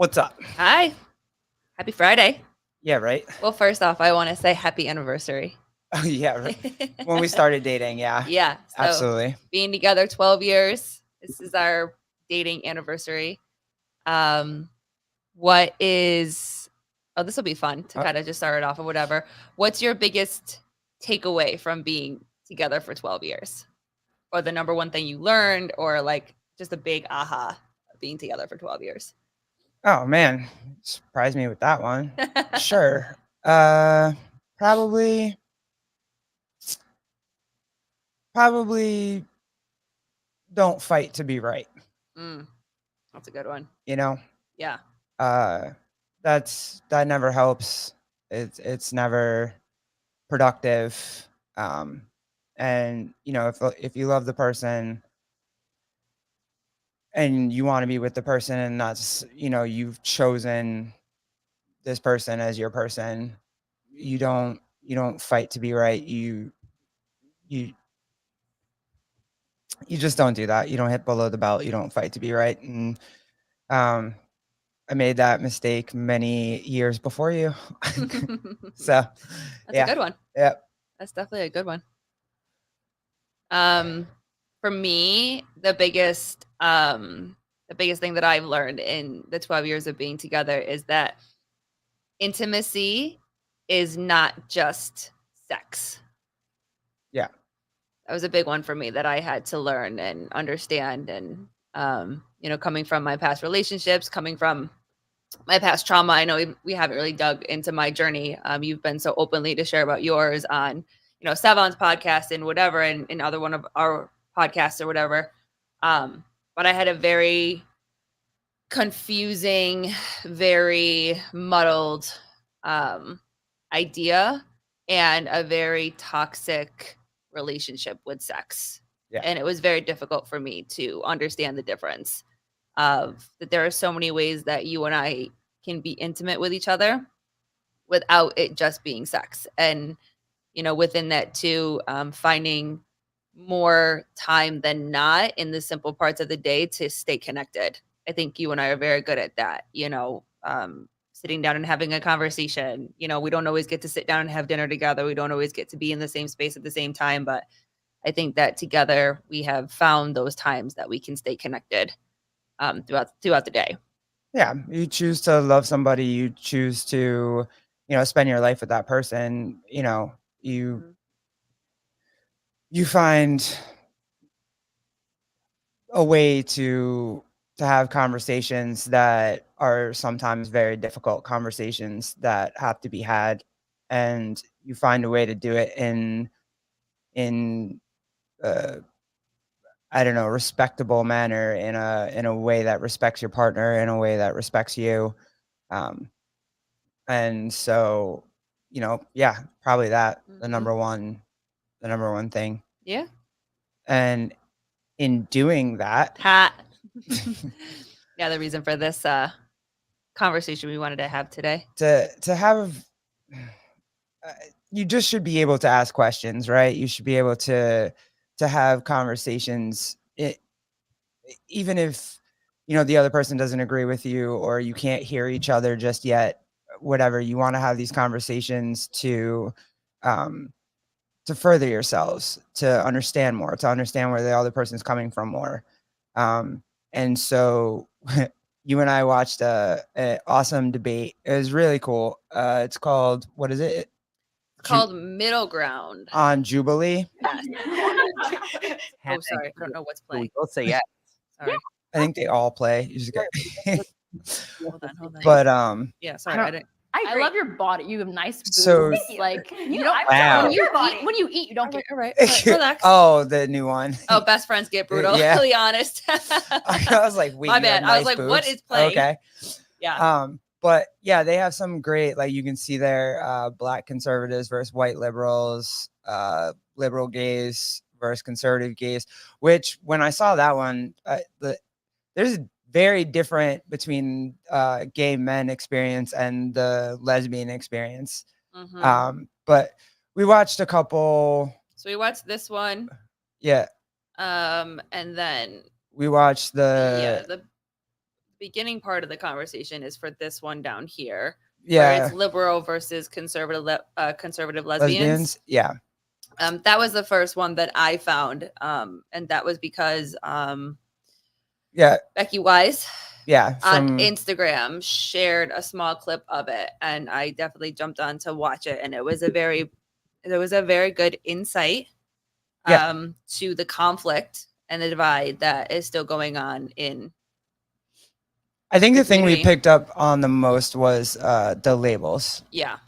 What's up? Hi. Happy Friday. Yeah, right? Well, first off, I want to say happy anniversary. Oh, yeah, right. When we started dating, yeah. Yeah. So Absolutely. being together 12 years. This is our dating anniversary. What is this will be fun to kind of just start it off or whatever. What's your biggest takeaway from being together for 12 years? Or the number one thing you learned, or like just a big aha of being together for 12 years? Oh, man. Surprised me with that one. Sure. Probably don't fight to be right, That's a good one. you know? Yeah. That never helps. It's never productive. And if you love the person and you want to be with the person and that's, you've chosen this person as your person, you don't fight to be right. You you just don't do that. You don't hit below the belt. You don't fight to be right. And um I made that mistake many years before you. So That's a yeah. good one. Yeah. That's definitely a good one. For me, the biggest thing that I've learned in the 12 years of being together is that intimacy is not just sex. Yeah. That was a big one for me that I had to learn and understand. And coming from my past relationships, coming from my past trauma, I know we haven't really dug into my journey. You've been so openly to share about yours on, Savon's podcast and whatever, and other one of our podcasts or whatever. But I had a very confusing, very muddled idea and a very toxic relationship with sex. Yeah. And it was very difficult for me to understand the difference of that there are so many ways that you and I can be intimate with each other without it just being sex. And, within that too, finding more time than not in the simple parts of the day to stay connected. I think you and I are very good at that, sitting down and having a conversation. We don't always get to sit down and have dinner together. We don't always get to be in the same space at the same time, but I think that together we have found those times that we can stay connected throughout the day. Yeah. You choose to love somebody, you choose to, spend your life with that person, you you find a way to have conversations that are sometimes very difficult conversations that have to be had, and you find a way to do it in uh I don't know, respectable manner, in a way that respects your partner, in a way that respects you. um and so, yeah, probably that the number one thing. Yeah. And in doing that, Ha. Yeah, the reason for this conversation we wanted to have today. to have you just should be able to ask questions, right? You should be able to have conversations, even if the other person doesn't agree with you or you can't hear each other just yet. Whatever, you want to have these conversations um to further yourselves, to understand more, to understand where the other person's coming from more. And so you and I watched a awesome debate. It was really cool. It's called, what is it? Called Middle Ground. On Jubilee. Yes. Oh, sorry. I don't know what's playing. We'll say yes. Sorry. I think they all play. You just Hold on. But yeah, sorry. I love your body. You have nice boobs. So- like you don't. Wow. When you eat, you don't get. All right. Relax. Oh, the new one. Oh, best friends get brutal. Yeah. Really honest. I was like, wait, My you have bad. I was nice like, what boobs? is playing? Okay. Yeah. But yeah, they have some great, like, you can see there, black conservatives versus white liberals, liberal gays versus conservative gays, which when I saw that one, there's very different between gay men experience and the lesbian experience. But we watched a couple. So we watched this one. Yeah. And then We watched the beginning part of the conversation is for this one down here, where Yeah. it's liberal versus conservative lesbians. Lesbians. Yeah. That was the first one that I found, and that was because Yeah. Becky Wise Yeah. on Instagram shared a small clip of it, and I definitely jumped on to watch it, and it was a very good insight to the conflict and the divide that is still going on in I think the thing we community. picked up on the most was the labels. Yeah.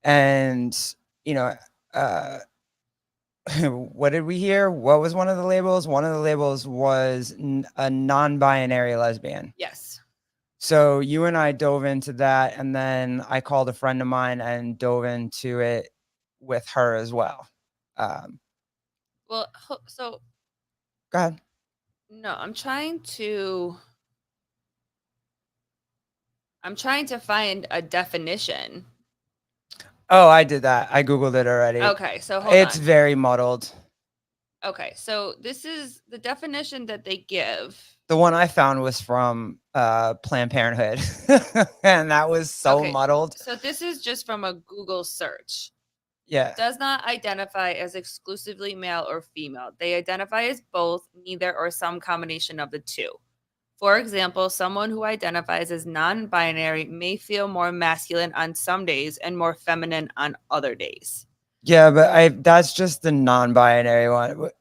And, you know, what did we hear? What was one of the labels? One of the labels was a non-binary lesbian. Yes. So you and I dove into that, and then I called a friend of mine and dove into it with her as well. Well, so Go ahead. no, I'm trying to find a definition. Oh, I did that. I Googled it already. Okay, so hold It's on. very muddled. Okay, so this is the definition that they give. The one I found was from Planned Parenthood, and that was so muddled. So this is just from a Google search. Yeah. Does not identify as exclusively male or female. They identify as both, neither, or some combination of the two. For example, someone who identifies as non-binary may feel more masculine on some days and more feminine on other days. Yeah, but that's just the non-binary one.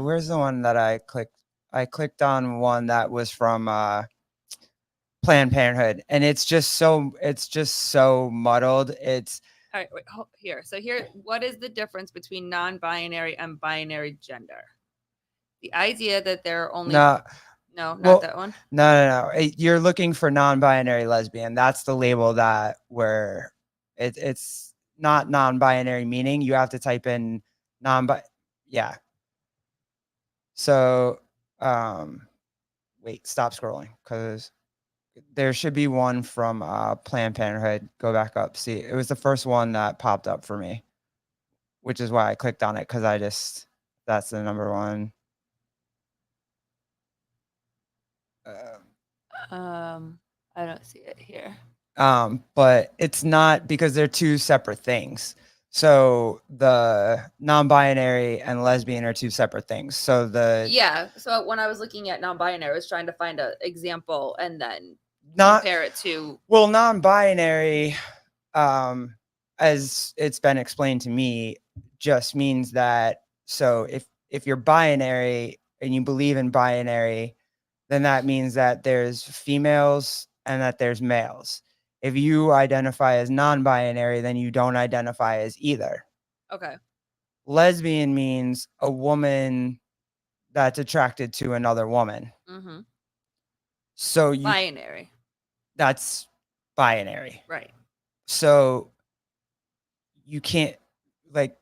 Where's the one that I clicked? I clicked on one that was from Planned Parenthood, and it's just so muddled. It's all right. Wait, here. So here, what is the difference between non-binary and binary gender? The idea that there are only no, not that one. No. You're looking for non-binary lesbian. That's the label that it's not non-binary meaning. You have to type in yeah. So wait, stop scrolling, because there should be one from Planned Parenthood. Go back up. See, it was the first one that popped up for me, which is why I clicked on it, because that's the number one. I don't see it here. But it's not, because they're two separate things. So the non-binary and lesbian are two separate things. So so when I was looking at non-binary, I was trying to find an example and then compare it to non-binary, as it's been explained to me, just means that, so if you're binary and you believe in binary, then that means that there's females and that there's males. If you identify as non-binary, then you don't identify as either. Okay. Lesbian means a woman that's attracted to another woman. Mm-hmm. So binary. That's binary. Right. So you can't, like,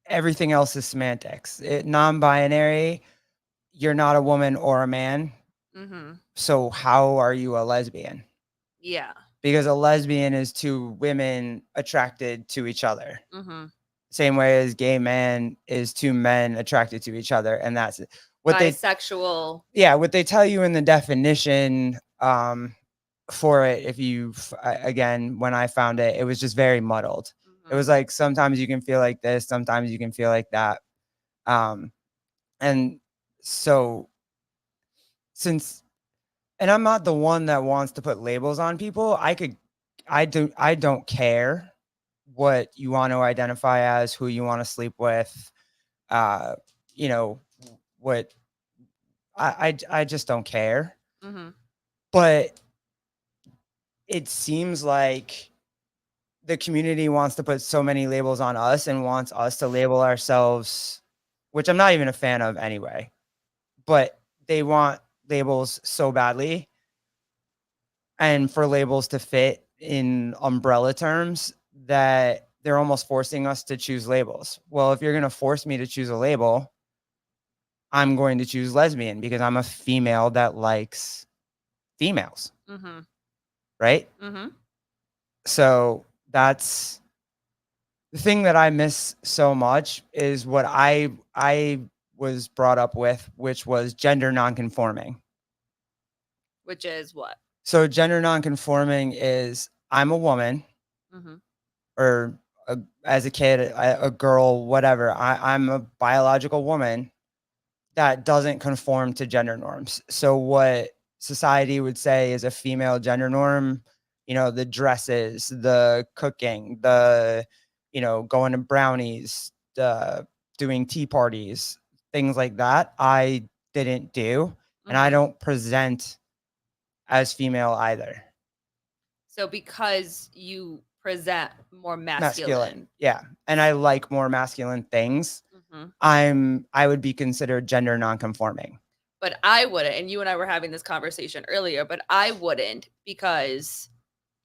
everything else is semantics. Non-binary, you're not a woman or a man. Mm-hmm. So how are you a lesbian? Yeah. Because a lesbian is two women attracted to each other. Mm-hmm. Same way as gay man is two men attracted to each other. And that's it. Bisexual. What they tell you in the definition for it, if you, again, when I found it, it was just very muddled. Mm-hmm. It was like, sometimes you can feel like this, sometimes you can feel like that. And so and I'm not the one that wants to put labels on people. I don't care what you want to identify as, who you want to sleep with, what I just don't care. Mm-hmm. But it seems like the community wants to put so many labels on us and wants us to label ourselves, which I'm not even a fan of anyway, but they want labels so badly, and for labels to fit in umbrella terms, that they're almost forcing us to choose labels. Well, if you're going to force me to choose a label, I'm going to choose lesbian because I'm a female that likes females. Mm-hmm. Right? Mm-hmm. So that's the thing that I miss so much, is what I was brought up with, which was gender nonconforming. Which is what? So gender nonconforming is I'm a woman Mm-hmm. or as a kid, a girl, whatever. I'm a biological woman that doesn't conform to gender norms. So what society would say is a female gender norm, the dresses, the cooking, the, going to brownies, doing tea parties, things like that. I didn't do, and I Mm-hmm. don't present as female either. So because you present more Masculine. masculine. Yeah. And I like more masculine things. Mm-hmm. I would be considered gender nonconforming. But I wouldn't, and you and I were having this conversation earlier, but I wouldn't because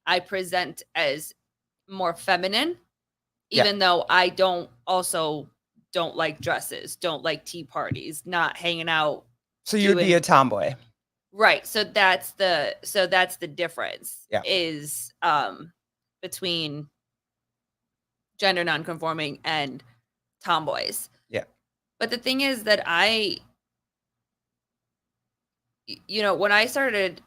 I present as more feminine, even though I don't like dresses, don't like tea parties, not hanging out. So you'd be a tomboy. Right. So that's the difference is between gender nonconforming and tomboys. Yeah. But the thing is that when I started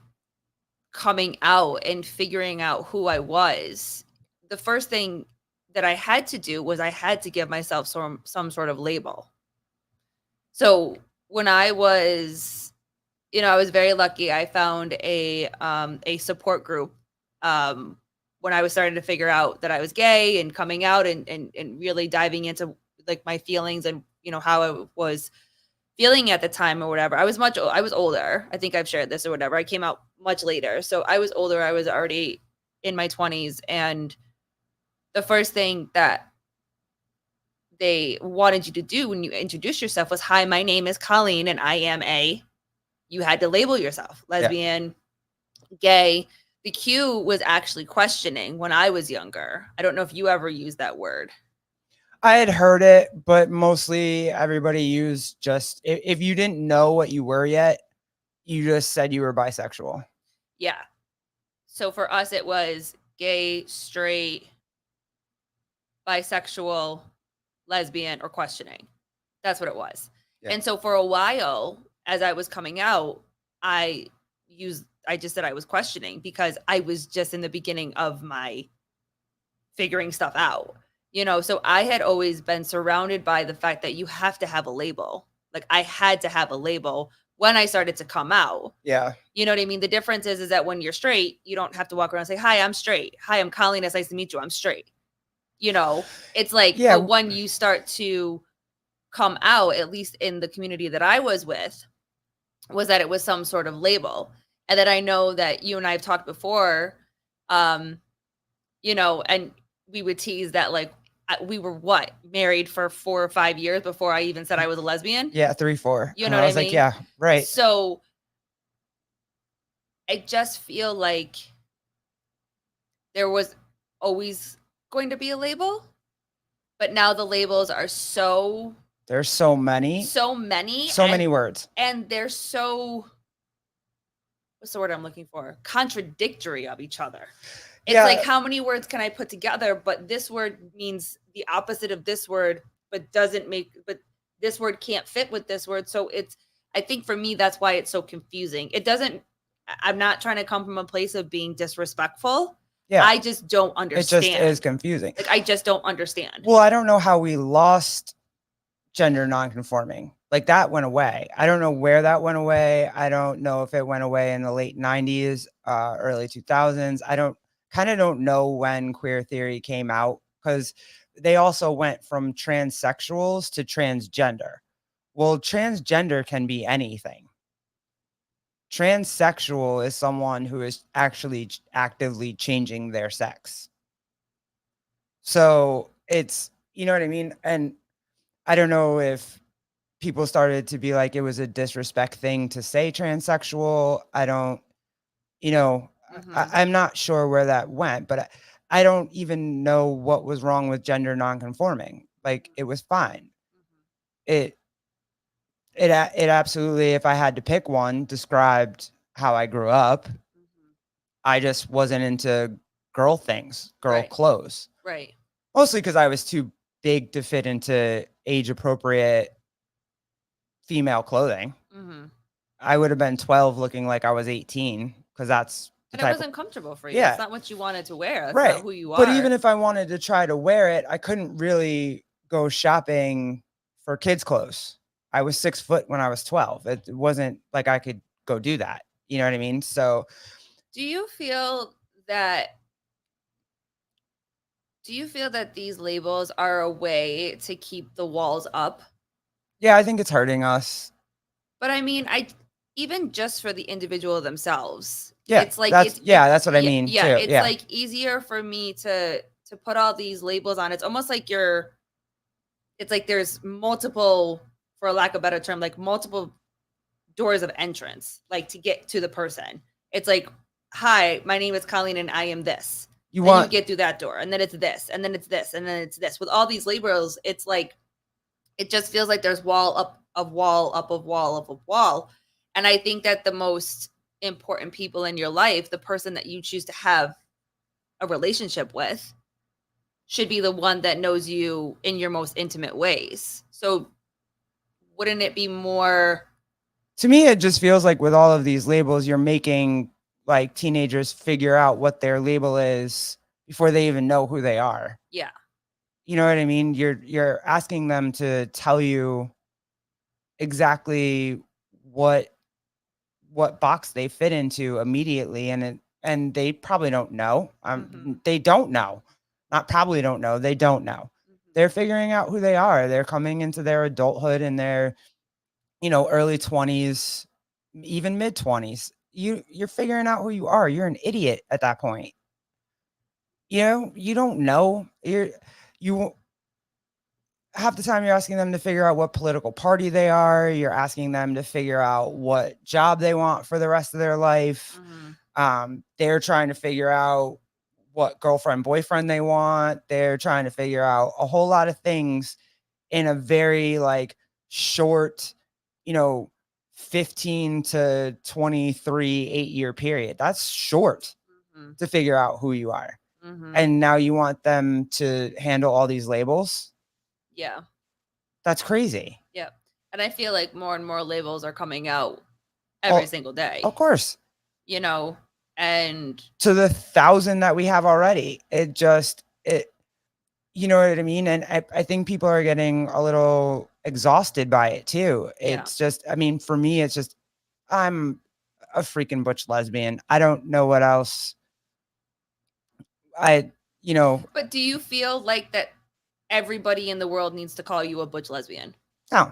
coming out and figuring out who I was, the first thing that I had to do was I had to give myself some sort of label. So when I was, I was very lucky. I found a support group when I was starting to figure out that I was gay and coming out and really diving into like my feelings and how I was feeling at the time or whatever. I was older. I think I've shared this or whatever. I came out much later. So I was older. I was already in my 20s. And the first thing that they wanted you to do when you introduce yourself was, hi, my name is Colleen and I am you had to label yourself, lesbian, gay. The Q was actually questioning when I was younger. I don't know if you ever used that word. I had heard it, but mostly everybody used just, if you didn't know what you were yet, you just said you were bisexual. Yeah. So for us, it was gay, straight, bisexual, lesbian, or questioning. That's what it was. Yeah. And so for a while, as I was coming out, I just said I was questioning because I was just in the beginning of my figuring stuff out. So I had always been surrounded by the fact that you have to have a label. Like I had to have a label when I started to come out. Yeah. You know what I mean? The difference is that when you're straight, you don't have to walk around and say, hi, I'm straight. Hi, I'm Colleen. It's nice to meet you. I'm straight. It's like, but when you start to come out, at least in the community that I was with, was that it was some sort of label. And that I know that you and I have talked before, and we would tease that like, we were married for 4 or 5 years before I even said I was a lesbian. Yeah, 3, 4. You know what I mean? Like, yeah, right. So I just feel like there was always going to be a label, but now the labels are there's so many words, and they're so, what's the word I'm looking for? Contradictory of each other. It's like, how many words can I put together? But this word means the opposite of this word, but this word can't fit with this word. So I think for me, that's why it's so confusing. I'm not trying to come from a place of being disrespectful. Yeah. I just don't understand. It just is confusing. Like, I just don't understand. Well, I don't know how we lost gender nonconforming. Like that went away. I don't know where that went away. I don't know if it went away in the late 90s, early 2000s. I don't know when queer theory came out because they also went from transsexuals to transgender. Well, transgender can be anything. Transsexual is someone who is actually actively changing their sex. So it's, you know what I mean? And I don't know if people started to be like, it was a disrespect thing to say transsexual. I don't, I'm not sure where that went, but I don't even know what was wrong with gender nonconforming. Like it was fine. It absolutely, if I had to pick one, described how I grew up. I just wasn't into girl things, girl clothes. Right. Mostly because I was too big to fit into age appropriate female clothing. I would have been 12 looking like I was 18 because that's the And it type of, wasn't comfortable for you. Yeah. It's not what you wanted to wear. That's right. not who you are. But even if I wanted to try to wear it, I couldn't really go shopping for kids' clothes. I was 6 foot when I was 12. It wasn't like I could go do that. You know what I mean? So do you feel that these labels are a way to keep the walls up? yeah, I think it's hurting us. But I mean, even just for the individual themselves. Yeah, It's like that's what I mean yeah, too. it's Yeah. like easier for me to put all these labels on. It's almost like it's like there's multiple, for lack of a better term, like multiple doors of entrance, like to get to the person. It's like, hi, my name is Colleen and I am this. You get through that door, and then it's this, and then it's this, and then it's this. With all these labels, it's like, it just feels like there's wall up of wall up of wall up of wall. And I think that the most important people in your life, the person that you choose to have a relationship with, should be the one that knows you in your most intimate ways. So wouldn't it be more? To me, it just feels like with all of these labels, you're making like teenagers figure out what their label is before they even know who they are. Yeah. You know what I mean? You're asking them to tell you exactly what box they fit into immediately, and they probably don't know. They don't know. Not probably don't know. They don't know. They're figuring out who they are. They're coming into their adulthood in their, early 20s, even mid 20s. You're figuring out who you are. You're an idiot at that point. You don't know. You half the time you're asking them to figure out what political party they are. You're asking them to figure out what job they want for the rest of their life. They're trying to figure out what girlfriend, boyfriend they want. They're trying to figure out a whole lot of things in a very like short, 15 to 23, 8-year period. That's short to figure out who you are. And now you want them to handle all these labels. Yeah. That's crazy. Yeah. And I feel like more and more labels are coming out every single day. Of course. And to the 1,000 that we have already, you know what I mean? And I think people are getting a little exhausted by it too. It's just, I mean, for me, it's just, I'm a freaking butch lesbian. I don't know what else. But do you feel like that everybody in the world needs to call you a butch lesbian? No.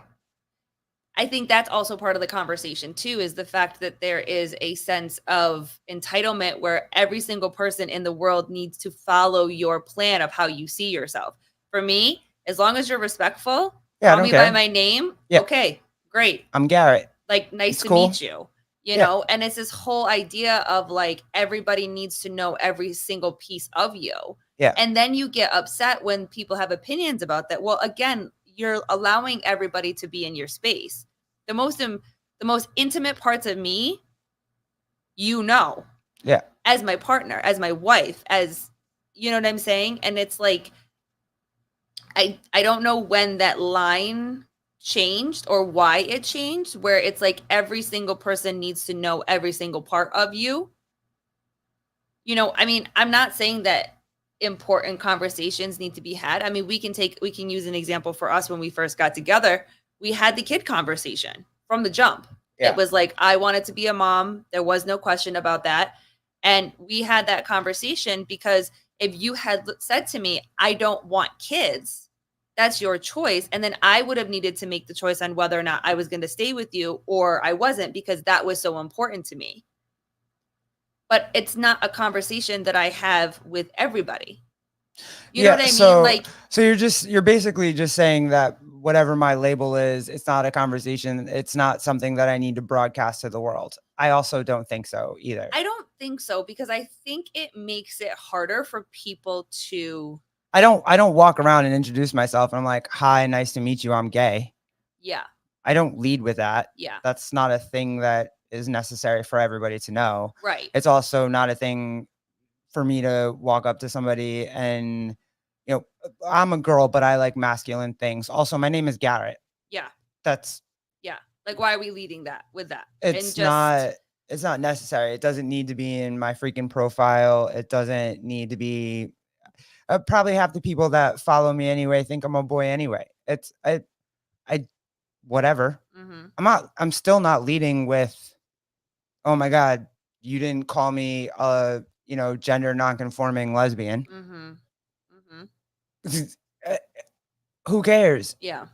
I think that's also part of the conversation too, is the fact that there is a sense of entitlement where every single person in the world needs to follow your plan of how you see yourself. For me, as long as you're respectful, call me by my name. Yeah. Okay, great. I'm Garrett. Like, nice to meet you. You know, and it's this whole idea of like, everybody needs to know every single piece of you. Yeah. And then you get upset when people have opinions about that. Well, again, you're allowing everybody to be in your space. The most intimate parts of me, yeah, as my partner, as my wife, as, you know what I'm saying? And it's like, I don't know when that line changed or why it changed, where it's like every single person needs to know every single part of you. I mean, I'm not saying that important conversations need to be had. I mean, we can use an example for us. When we first got together, we had the kid conversation from the jump. It was like, I wanted to be a mom. There was no question about that. And we had that conversation because if you had said to me, I don't want kids, that's your choice. And then I would have needed to make the choice on whether or not I was going to stay with you or I wasn't, because that was so important to me. But it's not a conversation that I have with everybody. You know what I mean? Like, so you're basically just saying that whatever my label is, it's not a conversation. It's not something that I need to broadcast to the world. I also don't think so either. I don't think so, because I think it makes it harder for people to. I don't walk around and introduce myself and I'm like, hi, nice to meet you. I'm gay. Yeah. I don't lead with that. Yeah. That's not a thing that is necessary for everybody to know. Right. It's also not a thing for me to walk up to somebody and, I'm a girl, but I like masculine things. Also, my name is Garrett. Yeah. That's. Yeah. Like, why are we leading that with that? It's not necessary. It doesn't need to be in my freaking profile. It doesn't need to be probably half the people that follow me anyway think I'm a boy anyway. I whatever. I'm still not leading with, oh my God, you didn't call me a, gender nonconforming lesbian. Uh, Who cares? Yeah.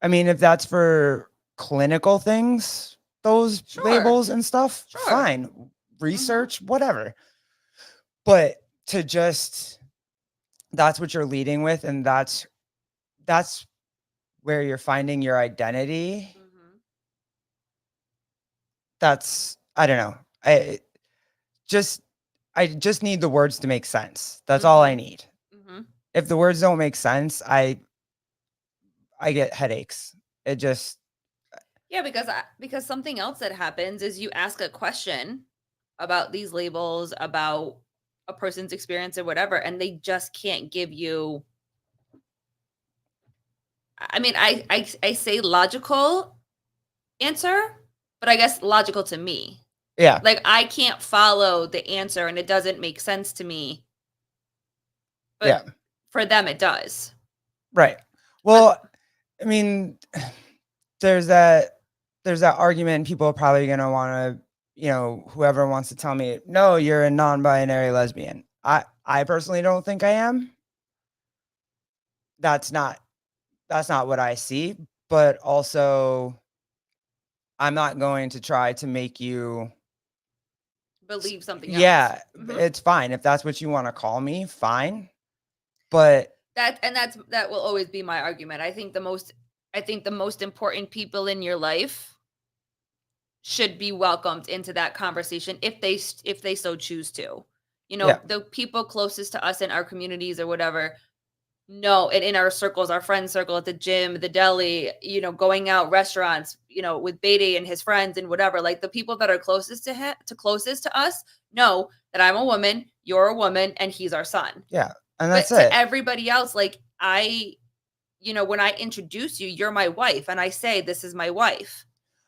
I mean, if that's for clinical things, those labels and stuff, fine. Research, whatever. But to just, that's what you're leading with, and that's where you're finding your identity. That's, I don't know. I just need the words to make sense. That's all I need. If the words don't make sense, I get headaches. It just, yeah, because something else that happens is you ask a question about these labels, about a person's experience or whatever, and they just can't give you. I mean, I say logical answer, but I guess logical to me. yeah. Like, I can't follow the answer and it doesn't make sense to me. But Yeah. for them, it does. Right. Well, I mean, there's that argument. People are probably going to want to, whoever wants to tell me, no, you're a non-binary lesbian. I personally don't think I am. That's not what I see, but also I'm not going to try to make you believe something else. Yeah, it's fine. If that's what you want to call me, fine. But that will always be my argument. I think the most important people in your life should be welcomed into that conversation if they so choose to. The people closest to us in our communities or whatever. No, and in our circles, our friend circle at the gym, the deli, going out, restaurants, with Beatty and his friends and whatever, like the people that are closest to us know that I'm a woman, you're a woman, and he's our son. Yeah. And that's but it. To everybody else, like when I introduce you, you're my wife, and I say, this is my wife.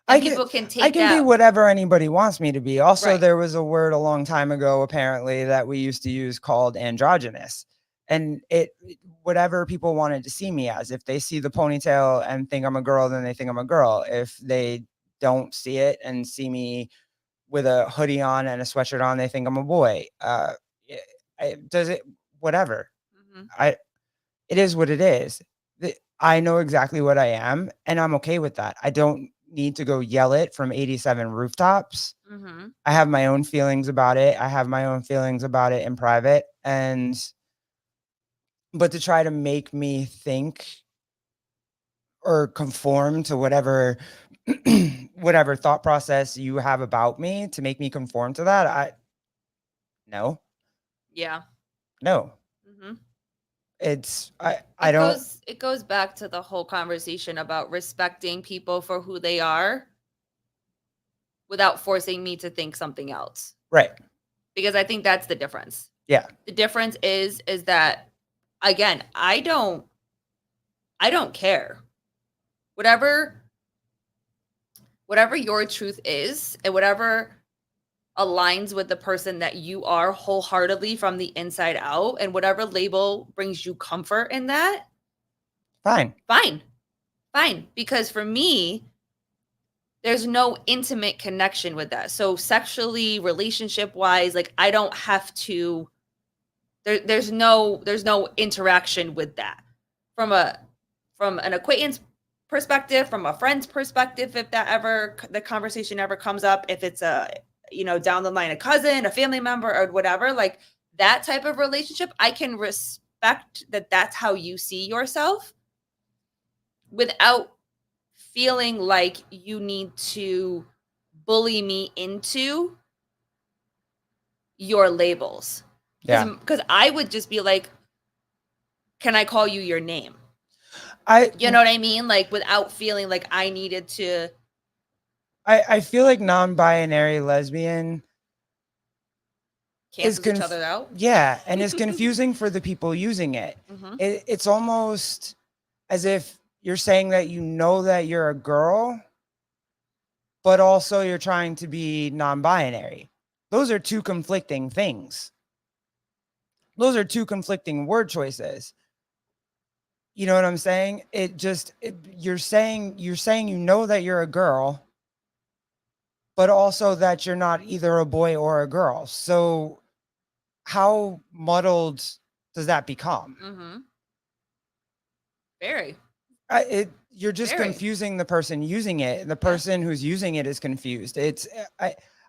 And people can take I can that. be whatever anybody wants me to be. Also, Right. There was a word a long time ago, apparently, that we used to use called androgynous. And whatever people wanted to see me as. If they see the ponytail and think I'm a girl, then they think I'm a girl. If they don't see it and see me with a hoodie on and a sweatshirt on, they think I'm a boy. Whatever. It is what it is. I know exactly what I am, and I'm okay with that. I don't need to go yell it from 87 rooftops. I have my own feelings about it. I have my own feelings about it in private. But to try to make me think or conform to whatever thought process you have about me to make me conform to that, no. Yeah. No. It goes back to the whole conversation about respecting people for who they are without forcing me to think something else. Right. Because I think that's the difference. Yeah. The difference is that, again, I don't care. Whatever your truth is, and whatever aligns with the person that you are wholeheartedly from the inside out, and whatever label brings you comfort in that, fine. Because for me, there's no intimate connection with that. So sexually, relationship wise, like I don't have to, there's no interaction with that from an acquaintance perspective, from a friend's perspective. If the conversation ever comes up, if it's down the line, a cousin, a family member, or whatever, like that type of relationship, I can respect that that's how you see yourself without feeling like you need to bully me into your labels. Yeah. Because I would just be like, can I call you your name? You know what I mean? Like without feeling like I needed to. I feel like non-binary lesbian cancels each other out. Yeah, and it's confusing for the people using it. It's almost as if you're saying that that you're a girl, but also you're trying to be non-binary. Those are two conflicting things. Those are two conflicting word choices. You know what I'm saying? You're saying you know that you're a girl, but also that you're not either a boy or a girl. So how muddled does that become? Mm-hmm. Very. You're just Very. confusing the person using it. The person who's using it is confused.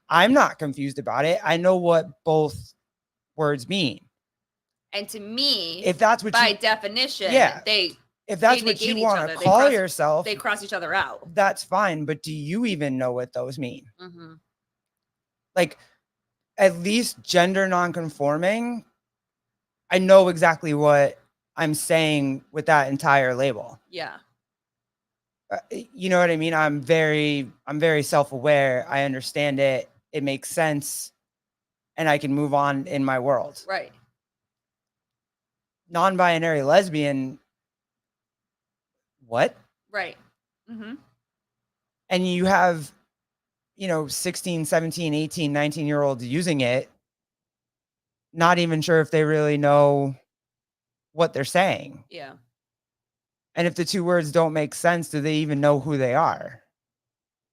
I'm not confused about it. I know what both words mean. And to me, If that's what by definition, if that's they what you negate each want other. to They call cross- yourself, they cross each other out. that's fine. But do you even know what those mean? Mm-hmm. Like, at least gender nonconforming, I know exactly what I'm saying with that entire label. Yeah. You know what I mean? I'm very self-aware. I understand it. It makes sense. And I can move on in my world. Right. Non-binary lesbian, what? Right. Mm-hmm. And you have, 16, 17, 18, 19-year-olds using it, not even sure if they really know what they're saying. Yeah. And if the two words don't make sense, do they even know who they are?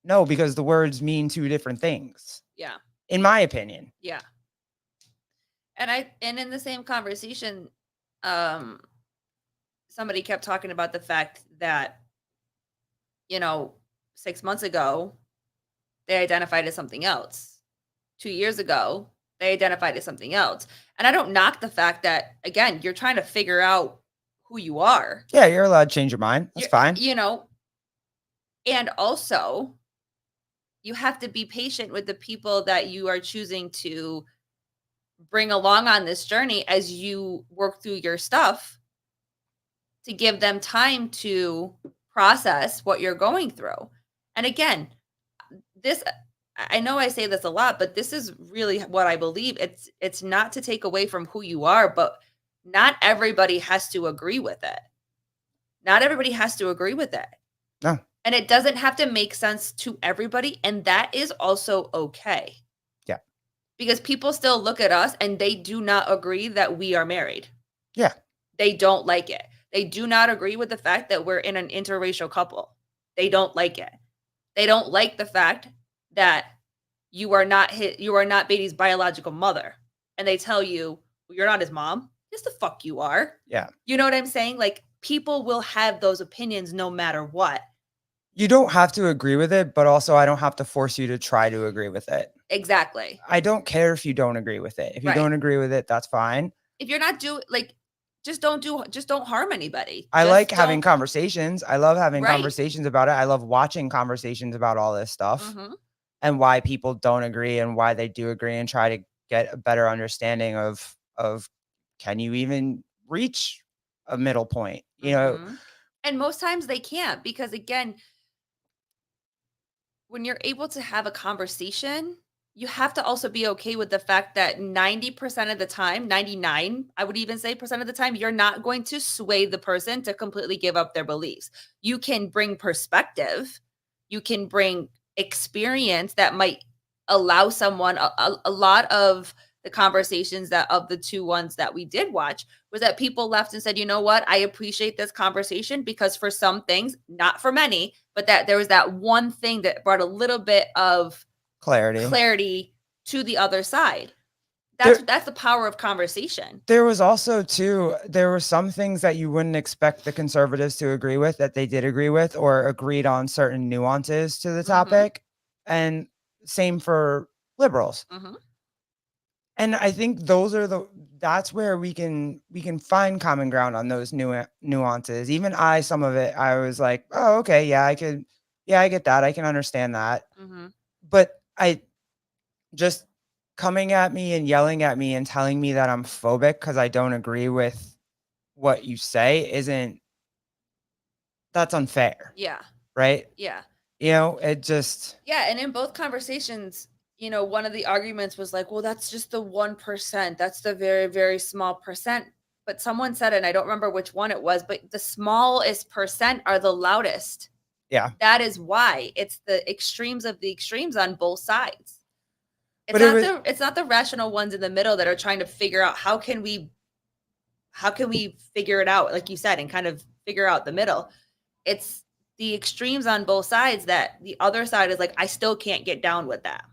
No, because the words mean two different things. Yeah. In my opinion. Yeah. And in the same conversation, somebody kept talking about the fact that, 6 months ago, they identified as something else. 2 years ago, they identified as something else. And I don't knock the fact that, again, you're trying to figure out who you are. Yeah, you're allowed to change your mind. That's fine. And also, you have to be patient with the people that you are choosing to bring along on this journey as you work through your stuff, to give them time to process what you're going through. And again, I know I say this a lot, but this is really what I believe. It's not to take away from who you are, but not everybody has to agree with it. Not everybody has to agree with it. No. And it doesn't have to make sense to everybody, and that is also okay. Yeah. Because people still look at us and they do not agree that we are married. Yeah. They don't like it. They do not agree with the fact that we're in an interracial couple. They don't like it. They don't like the fact that you are not Beatty's biological mother. And they tell you, well, you're not his mom. Yes, the fuck you are. Yeah. You know what I'm saying? Like, people will have those opinions no matter what. You don't have to agree with it, but also I don't have to force you to try to agree with it. Exactly. I don't care if you don't agree with it. If you don't agree with it, that's fine. If you're not just don't harm anybody. I like having conversations. I love having Right. conversations about it. I love watching conversations about all this stuff Mm-hmm. and why people don't agree and why they do agree, and try to get a better understanding of can you even reach a middle point, Mm-hmm. And most times they can't, because again, when you're able to have a conversation, you have to also be okay with the fact that 90% of the time, 99, I would even say percent of the time, you're not going to sway the person to completely give up their beliefs. You can bring perspective, you can bring experience that might allow someone a lot of the conversations that of the two ones that we did watch was that people left and said, you know what, I appreciate this conversation because for some things, not for many, but that there was that one thing that brought a little bit of clarity to the other side. That's the power of conversation. There was also there were some things that you wouldn't expect the conservatives to agree with that they did agree with, or agreed on certain nuances to the topic. And same for liberals. Mm-hmm. And I think that's where we can find common ground on those nuances. Even some of it, I was like, oh, okay, yeah, I get that. I can understand that. Mm-hmm. But I just coming at me and yelling at me and telling me that I'm phobic because I don't agree with what you say that's unfair. Yeah. Right? Yeah. It just. Yeah. And in both conversations, one of the arguments was like, well, that's just the 1%. That's the very, very small percent. But someone said, and I don't remember which one it was, but the smallest percent are the loudest. Yeah. That is why it's the extremes of the extremes on both sides. But It's not the rational ones in the middle that are trying to figure out how can we figure it out, like you said, and kind of figure out the middle. It's the extremes on both sides that the other side is like, I still can't get down with that.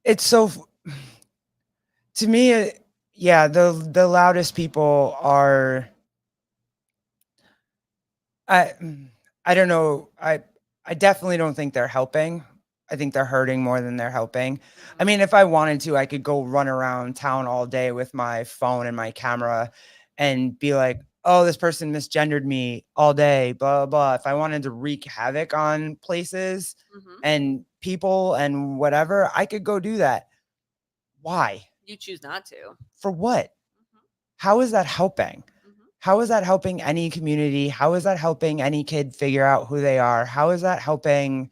It's so to me, yeah, the loudest people are I I don't know. I definitely don't think they're helping. I think they're hurting more than they're helping. I mean, if I wanted to, I could go run around town all day with my phone and my camera and be like, "Oh, this person misgendered me all day, blah blah." If I wanted to wreak havoc on places Mhm. and people and whatever, I could go do that. Why? You choose not to. For what? Mhm. How is that helping? Mhm. How is that helping any community? How is that helping any kid figure out who they are? How is that helping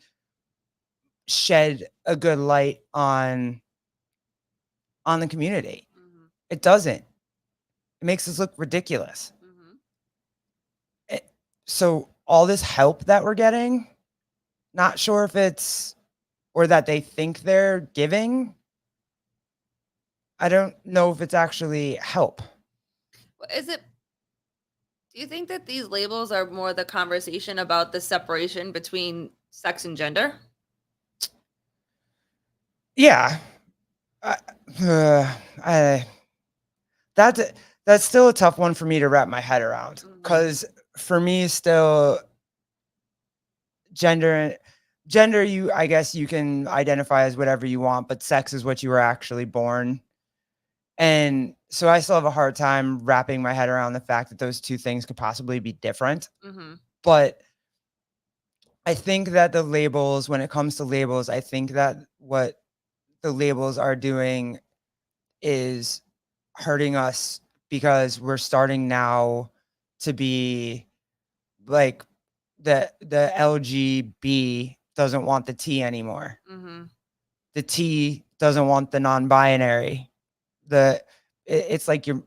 shed a good light on the community? Mhm. It doesn't. It makes us look ridiculous. Mhm. It, so all this help that we're getting, not sure if it's or that they think they're giving. I don't know if it's actually help. Is it Do you think that these labels are more the conversation about the separation between sex and gender? Yeah. I, I that's that's still a tough one for me to wrap my head around Mhm. because for me, still gender gender you I guess you can identify as whatever you want, but sex is what you were actually born. And so I still have a hard time wrapping my head around the fact that those two things could possibly be different. Mhm. But I think that the labels, when it comes to labels, I think that what the labels are doing is hurting us because we're starting now to be like the LGB doesn't want the T anymore. Mhm. The T doesn't want the non-binary. It's like you're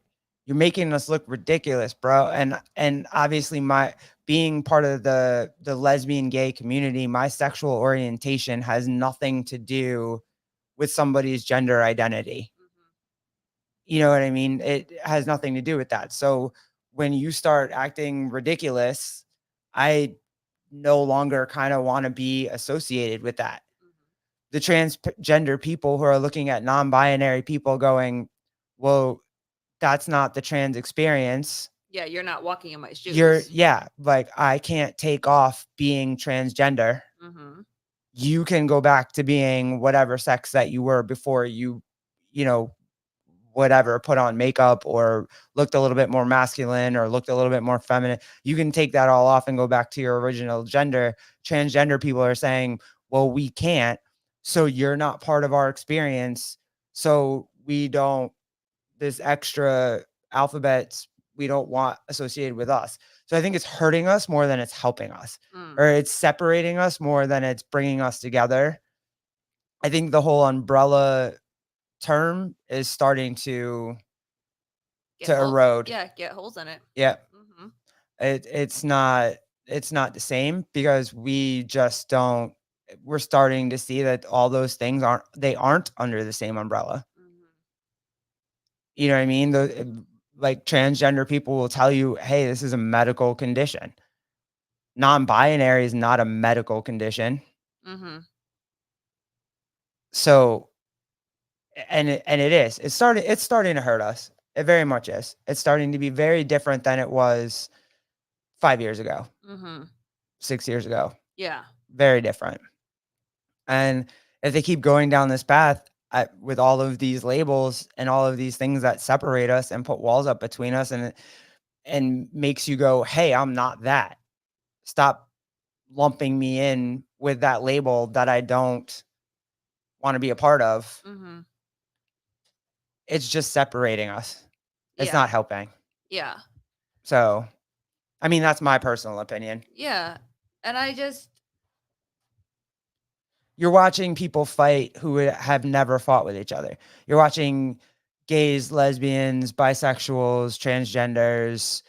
making us look ridiculous, bro. And obviously my being part of the lesbian gay community, my sexual orientation has nothing to do with somebody's gender identity. Mhm. You know what I mean? It has nothing to do with that. So when you start acting ridiculous, I no longer kind of want to be associated with that. Mhm. The transgender people who are looking at non-binary people going, well, that's not the trans experience. Yeah, you're not walking in my You're, shoes. yeah, like I can't take off being transgender. Mhm. You can go back to being whatever sex that you were before you know, whatever, put on makeup or looked a little bit more masculine or looked a little bit more feminine. You can take that all off and go back to your original gender. Transgender people are saying, well, we can't. So you're not part of our experience. So we don't, this extra alphabets we don't want associated with us. So I think it's hurting us more than it's helping us, Mm. or it's separating us more than it's bringing us together. I think the whole umbrella term is starting to erode. Get holes in it. Yeah. Mhm. It's not the same because we just don't we're starting to see that all those things aren't under the same umbrella. Mhm. You know what I mean? Like transgender people will tell you, "Hey, this is a medical condition." Non-binary is not a medical condition. Mhm. So and it is. It's starting to hurt us. It very much is. It's starting to be very different than it was 5 years ago, Mhm. 6 years ago. Yeah. Very different. And if they keep going down this path with all of these labels and all of these things that separate us and put walls up between us and makes you go, "Hey, I'm not that. Stop lumping me in with that label that I don't want to be a part of." Mhm. It's just separating us. It's Yeah. not helping. Yeah. So, I mean, that's my personal opinion. Yeah. And I just You're watching people fight who have never fought with each other. You're watching gays, lesbians, bisexuals, transgenders,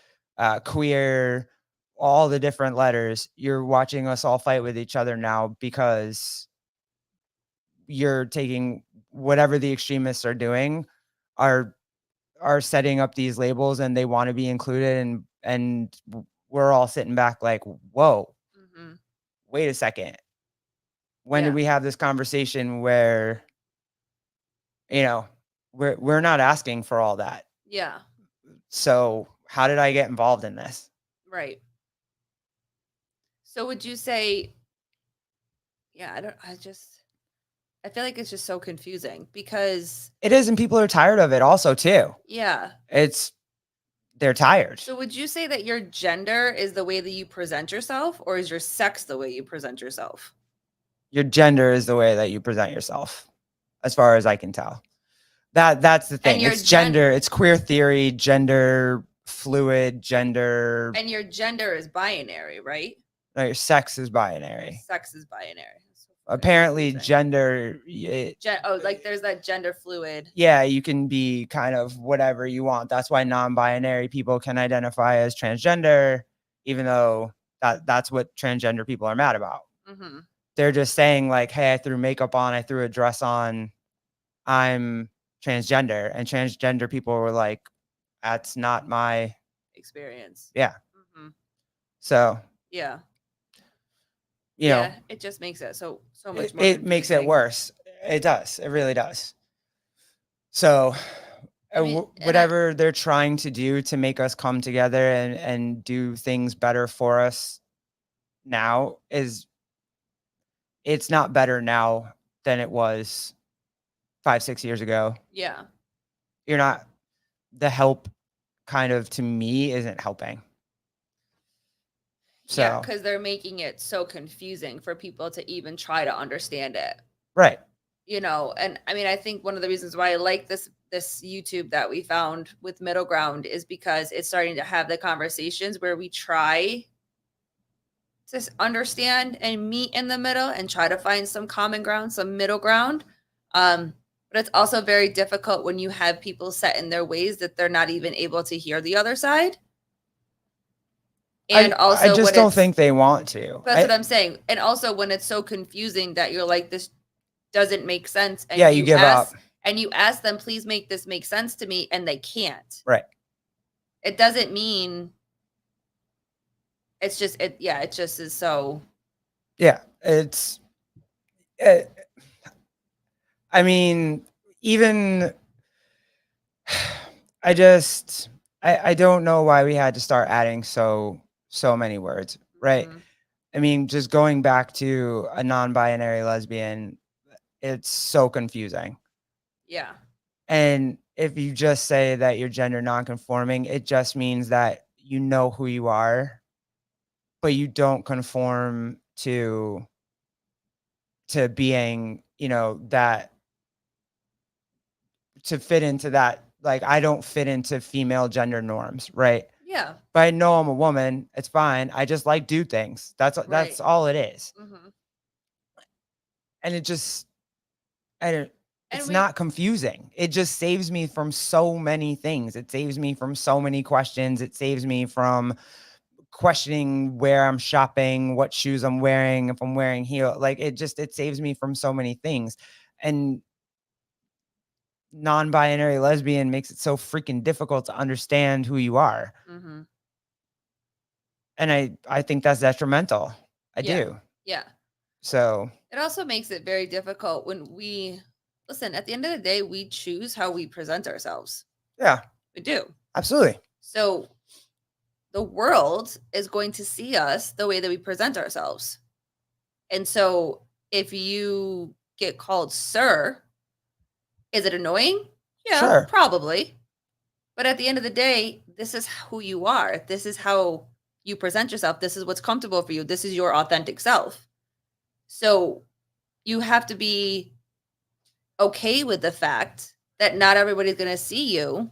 queer, all the different letters. You're watching us all fight with each other now because you're taking whatever the extremists are doing are setting up these labels and they want to be included, and we're all sitting back like, whoa, Mhm. wait a second. When Yeah. did we have this conversation where, we're not asking for all that? Yeah. So how did I get involved in this? Right. So would you say, I feel like it's just so confusing because, It is, and people are tired of it also too. yeah. They're tired. So would you say that your gender is the way that you present yourself, or is your sex the way you present yourself? Your gender is the way that you present yourself, as far as I can tell. That's the thing. your It's gender, it's queer theory, gender fluid, gender. And your gender is binary, right? No, your sex is binary. Sex is binary. Apparently, confusing. gender. Like there's that gender fluid. Yeah, you can be kind of whatever you want. That's why non-binary people can identify as transgender, even though that's what transgender people are mad about. Mm-hmm. They're just saying like, hey, I threw makeup on, I threw a dress on, I'm transgender. And transgender people were like, that's not my experience. Yeah. Mm-hmm. So, yeah. Yeah, it just makes it so much more. It makes it worse. It does. It really does. So, whatever they're trying to do to make us come together and do things better for us now it's not better now than it was 5-6 years ago. Yeah. The help kind of, to me, isn't helping. Yeah, because they're making it so confusing for people to even try to understand it. Right. And I mean, I think one of the reasons why I like this YouTube that we found with Middle Ground is because it's starting to have the conversations where we try to understand and meet in the middle and try to find some common ground, some middle ground. But it's also very difficult when you have people set in their ways that they're not even able to hear the other side. And also, I just don't think they want to. That's what I'm saying. And also when it's so confusing that you're like, this doesn't make sense. And you give up. And you ask them, please make this make sense to me. And they can't. Right. It doesn't mean it's just, it just is so. Yeah. I mean, even I don't know why we had to start adding so many words, right? Mm-hmm. I mean, just going back to a non-binary lesbian, it's so confusing. Yeah. And if you just say that you're gender nonconforming, it just means that you know who you are, but you don't conform to being, that, to fit into that. Like, I don't fit into female gender norms, right? Yeah. But I know I'm a woman. It's fine. I just like do things. That's all it is. Mm-hmm. And it just, it's not confusing. It just saves me from so many things. It saves me from so many questions. It saves me from questioning where I'm shopping, what shoes I'm wearing, if I'm wearing heel. Like, it saves me from so many things. And non-binary lesbian makes it so freaking difficult to understand who you are. Mm-hmm. And I think that's detrimental. I do. Yeah. So it also makes it very difficult when listen, at the end of the day, we choose how we present ourselves. Yeah. We do. Absolutely. So the world is going to see us the way that we present ourselves. And so if you get called sir, is it annoying? Yeah, sure. Probably. But at the end of the day, this is who you are. This is how you present yourself. This is what's comfortable for you. This is your authentic self. So you have to be okay with the fact that not everybody's going to see you.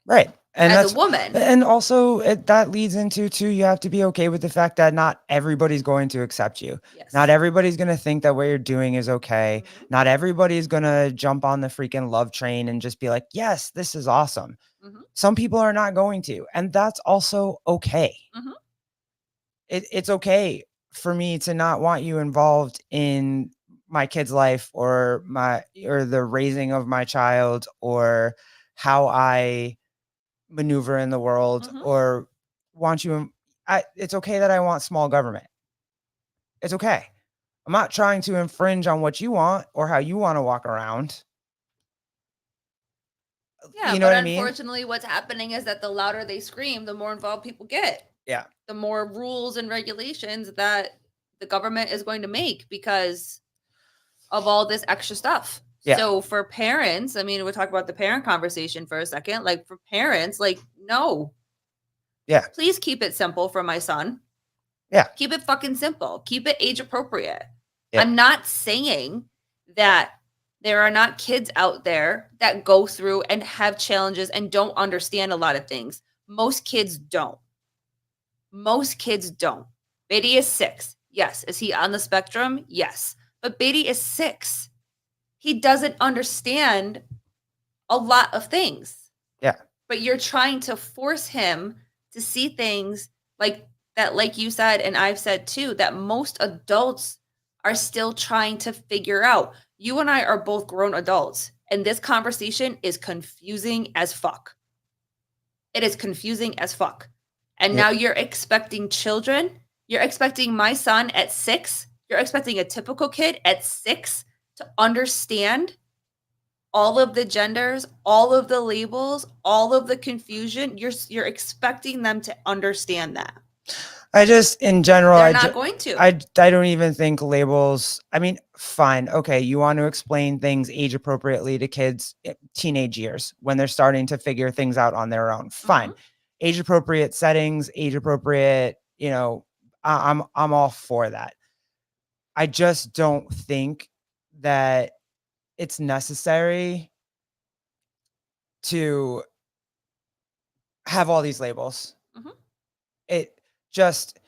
Right. And as that's a woman. and also that leads into too, you have to be okay with the fact that not everybody's going to accept you. Yes. Not everybody's going to think that what you're doing is okay. Mhm. Not everybody's going to jump on the freaking love train and just be like, yes, this is awesome. Mhm. Some people are not going to, and that's also okay. Mhm. It's okay for me to not want you involved in my kid's life or the raising of my child or how I maneuver in the world Mhm. or want you it's okay that I want small government. It's okay. I'm not trying to infringe on what you want or how you want to walk around. Yeah, You know but what I mean? unfortunately, what's happening is that the louder they scream, the more involved people get. Yeah. The more rules and regulations that the government is going to make because of all this extra stuff. Yeah. So for parents, I mean, we'll talk about the parent conversation for a second. Like for parents, like, no, Yeah. please keep it simple for my son. Yeah. Keep it fucking simple. Keep it age appropriate. Yeah. I'm not saying that there are not kids out there that go through and have challenges and don't understand a lot of things. Most kids don't. Most kids don't. Beatty is 6. Yes. Is he on the spectrum? Yes. But Beatty is 6. He doesn't understand a lot of things. Yeah. But you're trying to force him to see things like that, like you said, and I've said too, that most adults are still trying to figure out. You and I are both grown adults, and this conversation is confusing as fuck. It is confusing as fuck. And Yep. now you're expecting children. You're expecting my son at 6. You're expecting a typical kid at 6 to understand all of the genders, all of the labels, all of the confusion. You're expecting them to understand that. I just, in general, They're not going to. I don't even think labels. I mean, fine. Okay. You want to explain things age appropriately to kids, teenage years when they're starting to figure things out on their own. Fine. Mhm. Age appropriate settings, age appropriate, I'm all for that. I just don't think that it's necessary to have all these labels. Mhm. It just,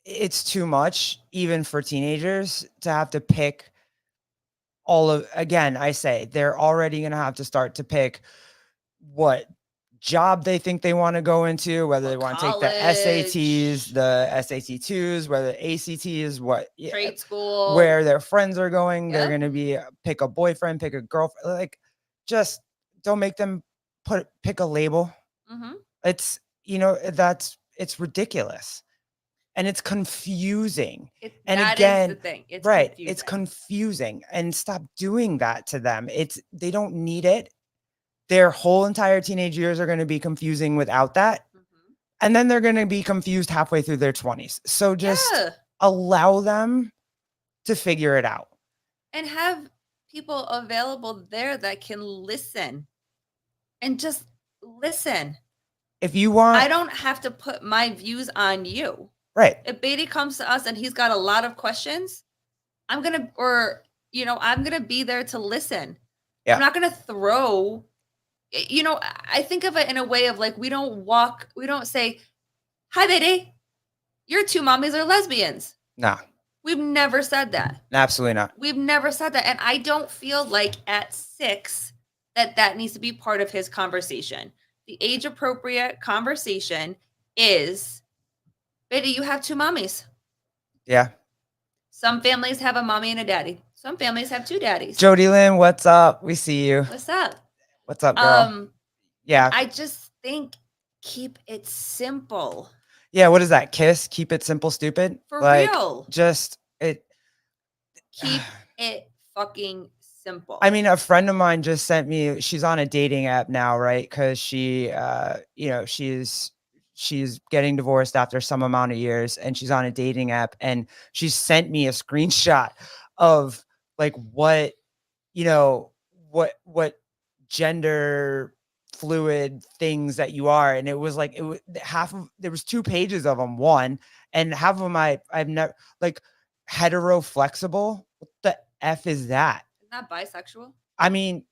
it's too much even for teenagers to have to pick again, I say they're already going to have to start to pick what job they think they want to go into, whether they What want to take the SATs, college, the SAT2s, whether ACTs, trade school. where their friends are going. They're Yep. going to be pick a boyfriend, pick a girlfriend. Like, just don't make them pick a label. Mhm. It's, it's ridiculous. And it's confusing. And That again, is the thing. It's right, confusing. it's confusing. And stop doing that to them. They don't need it. Their whole entire teenage years are going to be confusing without that. Mhm. And then they're going to be confused halfway through their 20s. So just Yeah. allow them to figure it out. And have people available there that can listen and just listen. If you want, I don't have to put my views on you. right. If Beatty comes to us and he's got a lot of questions, I'm going to be there to listen. Yeah. I'm not going to throw, I think of it in a way of like, we don't say, hi, Beatty, your 2 mommies are lesbians. No, We've never said that. absolutely not. We've never said that. And I don't feel like at 6 that needs to be part of his conversation. The age appropriate conversation is, Betty, you have 2 mommies. Yeah. Some families have a mommy and a daddy. Some families have 2 daddies. Jody Lynn, what's up? We see you. What's up? What's up, girl? Yeah. I just think keep it simple. Yeah. What is that? KISS? Keep it simple, stupid. For like, real. Just it. Keep it fucking simple. I mean, a friend of mine just sent me, she's on a dating app now, right? Because she's getting divorced after some amount of years and she's on a dating app and she sent me a screenshot of like what gender fluid things that you are. And it was like, there was 2 pages of them, one, and half of them I've never, like, hetero flexible. What the F is that? Isn't that bisexual? I mean,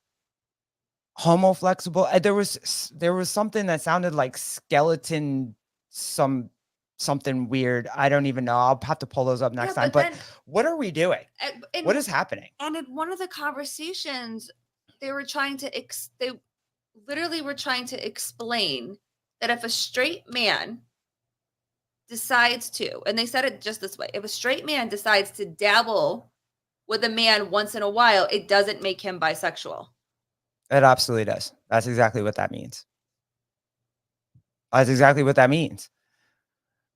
Homoflexible. There was something that sounded like skeleton, something weird. I don't even know. I'll have to pull those up next time. But what are we doing? What is happening? And in one of the conversations, they were trying to they literally were trying to explain that if a straight man decides to, and they said it just this way, if a straight man decides to dabble with a man once in a while, it doesn't make him bisexual. It absolutely does. That's exactly what that means. That's exactly what that means.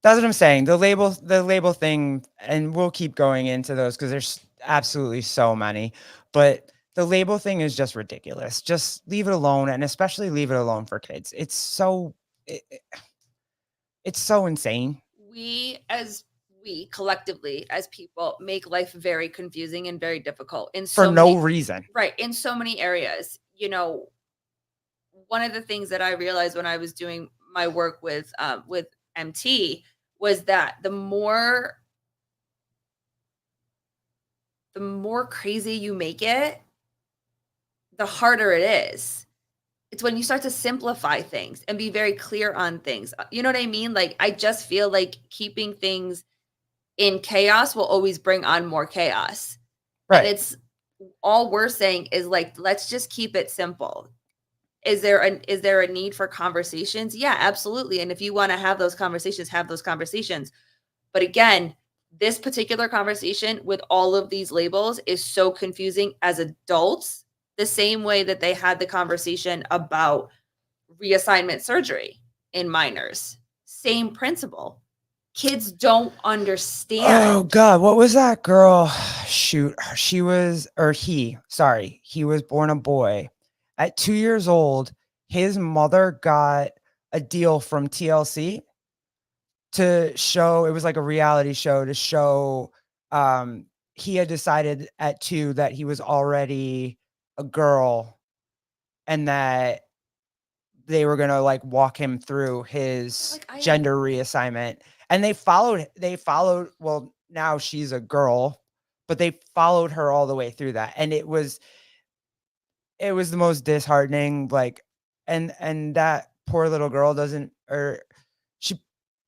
That's what I'm saying. The label thing, and we'll keep going into those because there's absolutely so many, but the label thing is just ridiculous. Just leave it alone, and especially leave it alone for kids. It's so insane. We collectively as people make life very confusing and very difficult for no reason. Right. In so many areas. You know, one of the things that I realized when I was doing my work with MT was that the more crazy you make it, the harder it is. It's when you start to simplify things and be very clear on things. You know what I mean? Like, I just feel like keeping things in chaos will always bring on more chaos. Right. And it's all we're saying is like, let's just keep it simple. Is there a need for conversations? Yeah, absolutely. And if you want to have those conversations, have those conversations. But again, this particular conversation with all of these labels is so confusing as adults, the same way that they had the conversation about reassignment surgery in minors. Same principle. Kids don't understand. Oh God, what was that girl? Shoot, he was born a boy. At 2 years old, his mother got a deal from TLC to show, it was like a reality show to show he had decided at 2 that he was already a girl and that they were gonna like walk him through his gender reassignment. And they followed, well, now she's a girl, but they followed her all the way through that. And it was the most disheartening, like, and that poor little girl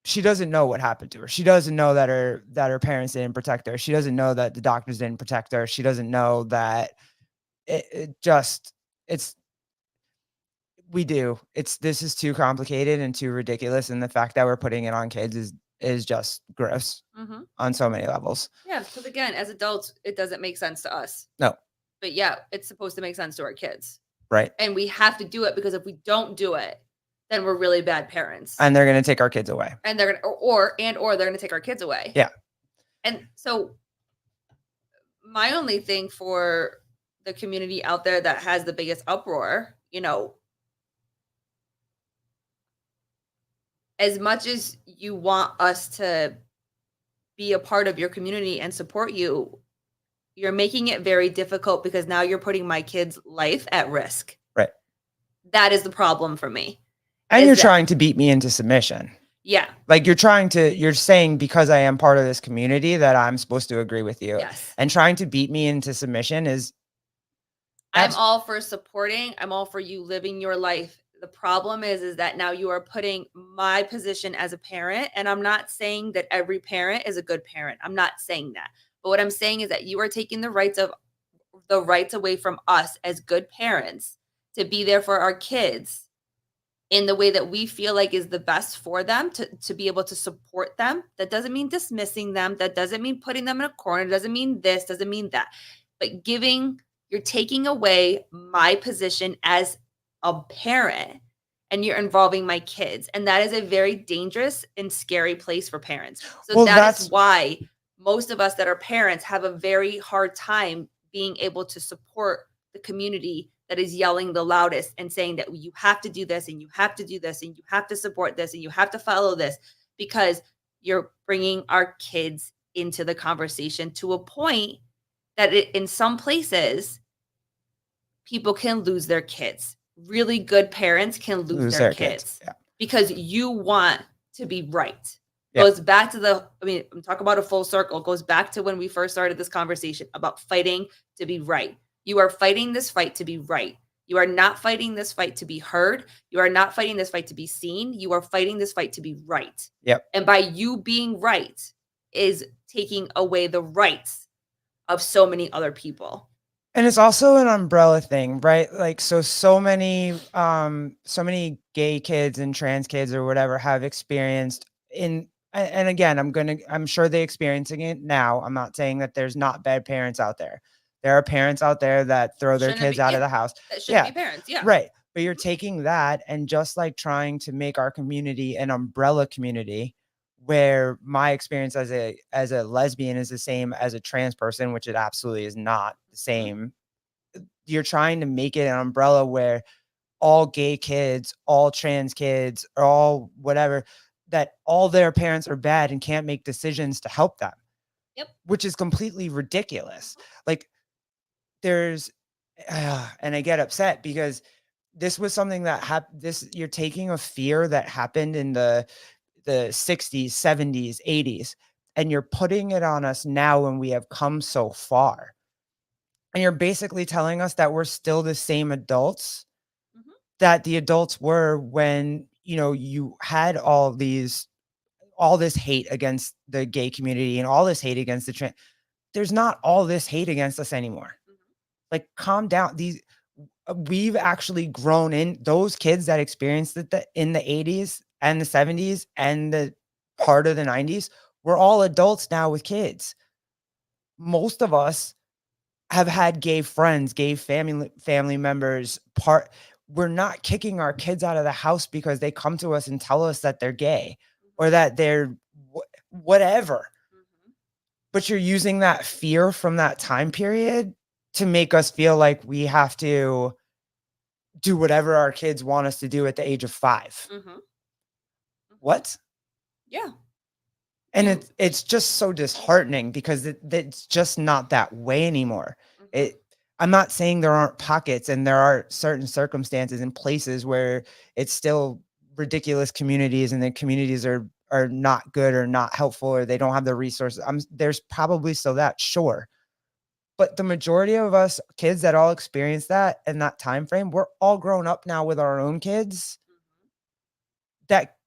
she doesn't know what happened to her. She doesn't know that her parents didn't protect her. She doesn't know that the doctors didn't protect her. She doesn't know that this is too complicated and too ridiculous. And the fact that we're putting it on kids is just gross on so many levels. Yeah. Because again, as adults, it doesn't make sense to us. No. But yeah, it's supposed to make sense to our kids. Right. And we have to do it, because if we don't do it, then we're really bad parents. And they're going to take our kids away. And they're going to, or they're going to take our kids away. Yeah. And so my only thing for the community out there that has the biggest uproar, you know, as much as you want us to be a part of your community and support you, you're making it very difficult, because now you're putting my kid's life at risk. Right. That is the problem for me. And you're trying to beat me into submission. Yeah. Like you're saying, because I am part of this community, that I'm supposed to agree with you. Yes. And trying to beat me into submission is. I'm all for supporting. I'm all for you living your life. The problem is that now you are putting my position as a parent, and I'm not saying that every parent is a good parent. I'm not saying that. But what I'm saying is that you are taking the rights away from us as good parents to be there for our kids in the way that we feel like is the best for them, to be able to support them. That doesn't mean dismissing them. That doesn't mean putting them in a corner. It doesn't mean this, doesn't mean that. But you're taking away my position as a parent, and you're involving my kids. And that is a very dangerous and scary place for parents. So that's why most of us that are parents have a very hard time being able to support the community that is yelling the loudest and saying that you have to do this, and you have to do this, and you have to support this, and you have to follow this, because you're bringing our kids into the conversation to a point that in some places, people can lose their kids. Really good parents can lose their kids. Yeah. Because you want to be right. Yeah. Goes back to I'm talking about a full circle. Goes back to when we first started this conversation about fighting to be right. You are fighting this fight to be right. You are not fighting this fight to be heard. You are not fighting this fight to be seen. You are fighting this fight to be right. Yep. And by you being right is taking away the rights of so many other people. And it's also an umbrella thing, right? Like, so many gay kids and trans kids or whatever have experienced and again, I'm sure they're experiencing it now. I'm not saying that there's not bad parents out there. There are parents out there that throw their Shouldn't kids be- out yeah, of the house. That shouldn't Yeah, be parents. Yeah. right. But you're taking that and just like trying to make our community an umbrella community where my experience as a lesbian is the same as a trans person, which it absolutely is not the same. You're trying to make it an umbrella where all gay kids, all trans kids, or all whatever, that all their parents are bad and can't make decisions to help them. Yep. Which is completely ridiculous. Like there's and I get upset because this was something that you're taking a fear that happened in the 60s, 70s, 80s, and you're putting it on us now when we have come so far. And you're basically telling us that we're still the same adults that the adults were when, you had all this hate against the gay community and all this hate against the trans. There's not all this hate against us anymore. Like, calm down. We've actually grown in those kids that experienced it in the 80s and the 70s and the part of the 90s. We're all adults now with kids. Most of us have had gay friends, gay family members. We're not kicking our kids out of the house because they come to us and tell us that they're gay or that they're whatever. But you're using that fear from that time period to make us feel like we have to do whatever our kids want us to do at the age of 5. What? Yeah. And it's just so disheartening because it's just not that way anymore. I'm not saying there aren't pockets and there are certain circumstances and places where it's still ridiculous communities and the communities are not good or not helpful or they don't have the resources. There's probably still that, sure. But the majority of us kids that all experience that in that time frame, we're all grown up now with our own kids that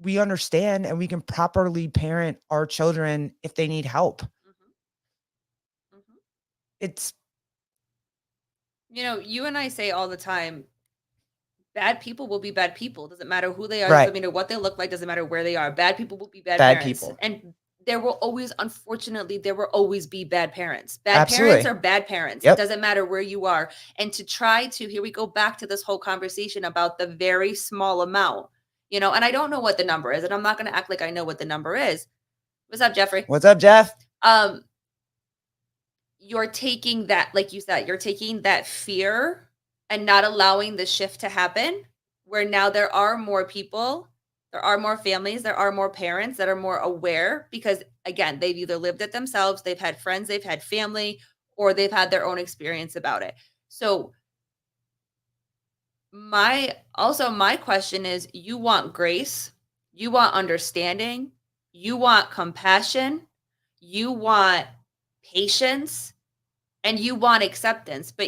we understand and we can properly parent our children if they need help. It's, you and I say all the time, bad people will be bad people. Doesn't matter who they are. Right. Doesn't matter what they look like. Doesn't matter where they are. Bad people will be bad parents. people. And there will always, unfortunately, be bad parents. Bad Absolutely. parents are bad parents. Yep. It doesn't matter where you are. And to try to, here we go back to this whole conversation about the very small amount, and I don't know what the number is, and I'm not going to act like I know what the number is. What's up, Jeffrey? What's up, Jeff? You're taking that, like you said, you're taking that fear and not allowing the shift to happen where now there are more people, there are more families, there are more parents that are more aware because, again, they've either lived it themselves, they've had friends, they've had family, or they've had their own experience about it. So my question is, you want grace, you want understanding, you want compassion, you want patience, and you want acceptance, but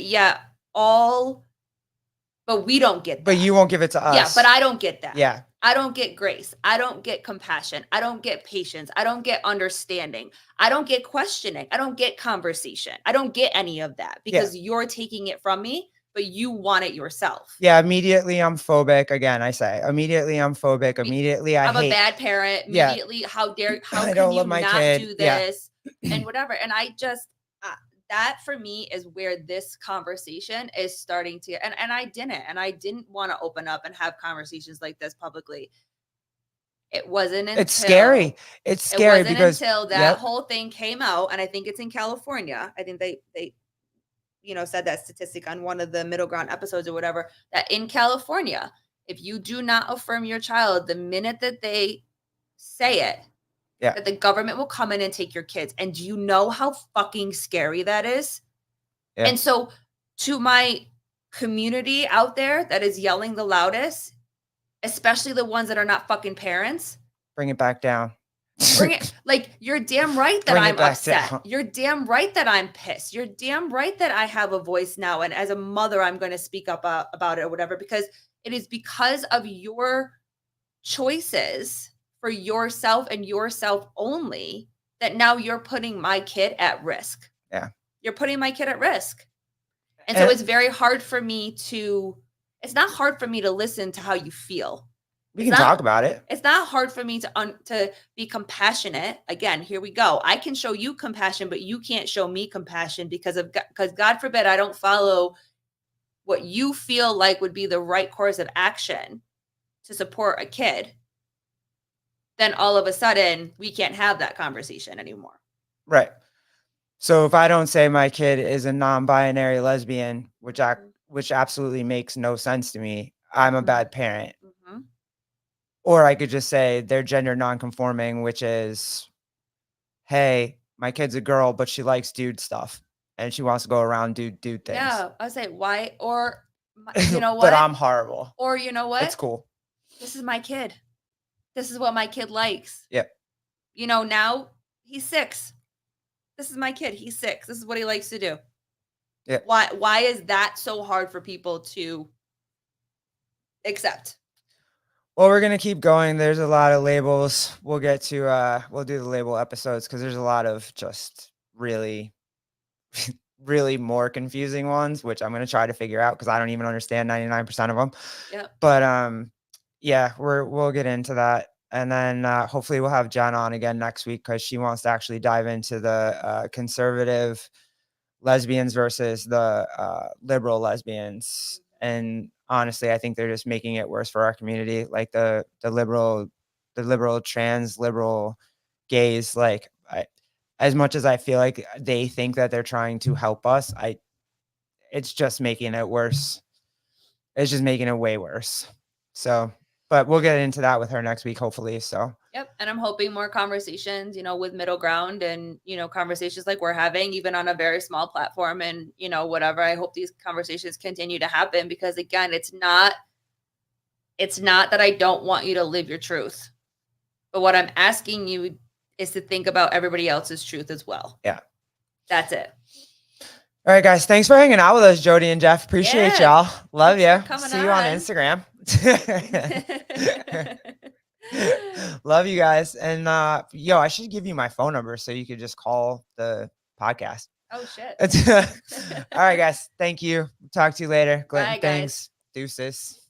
we don't get that. But you won't give it to us. Yeah, but I don't get that. Yeah. I don't get grace. I don't get compassion. I don't get patience. I don't get understanding. I don't get questioning. I don't get conversation. I don't get any of that because you're taking it from me, but you want it yourself. Yeah, immediately I'm phobic. Again, I say immediately I'm phobic. Immediately I'm a bad parent. Immediately, how I can don't you love my not kid. do this and whatever. And I just that for me is where this conversation is starting to, and I didn't want to open up and have conversations like this publicly. It wasn't until it's scary. It's scary because until that whole thing came out, and I think it's in California. I think they said that statistic on one of the Middle Ground episodes or whatever, that in California, if you do not affirm your child, the minute that they say it, that the government will come in and take your kids. And do you know how fucking scary that is? Yeah. And so to my community out there that is yelling the loudest, especially the ones that are not fucking parents, bring it back down. Bring it. Like, you're damn right that Bring it I'm back upset. down. You're damn right that I'm pissed. You're damn right that I have a voice now. And as a mother, I'm going to speak up about it or whatever, because it is because of your choices for yourself and yourself only that now you're putting my kid at risk. Yeah. You're putting my kid at risk. And so it's very hard for me to, it's not hard for me to listen to how you feel. We can talk about it. It's not hard for me to be compassionate. Again, here we go. I can show you compassion, but you can't show me compassion because God forbid I don't follow what you feel like would be the right course of action to support a kid. Then all of a sudden we can't have that conversation anymore. Right. So if I don't say my kid is a non-binary lesbian, which absolutely makes no sense to me, I'm a bad parent. Mm-hmm. Or I could just say they're gender non-conforming, which is, hey, my kid's a girl, but she likes dude stuff and she wants to go around dude things. Yeah, I say why, or you know what? But I'm horrible. Or you know what? It's cool. This is my kid. This is what my kid likes. Yep. You know, now he's 6. This is my kid. He's 6. This is what he likes to do. Yeah. Why is that so hard for people to accept? Well, we're going to keep going. There's a lot of labels. We'll get to, we'll do the label episodes because there's a lot of just really, really more confusing ones, which I'm going to try to figure out because I don't even understand 99% of them. Yeah. But, yeah, we'll get into that. And then hopefully we'll have Jen on again next week because she wants to actually dive into the conservative lesbians versus the liberal lesbians. And honestly, I think they're just making it worse for our community. Like the liberal trans liberal gays, like as much as I feel like they think that they're trying to help us, it's just making it worse. It's just making it way worse. So, but we'll get into that with her next week, hopefully. So, yep. And I'm hoping more conversations, with middle ground and, conversations like we're having, even on a very small platform and, whatever. I hope these conversations continue to happen because, again, it's not that I don't want you to live your truth. But what I'm asking you is to think about everybody else's truth as well. Yeah. That's it. All right, guys. Thanks for hanging out with us, Jody and Jeff. Appreciate y'all. Love you. See you on Instagram. Love you guys. And I should give you my phone number so you could just call the podcast. Oh shit. All right, guys. Thank you. Talk to you later. Bye, Thanks. guys. Deuces.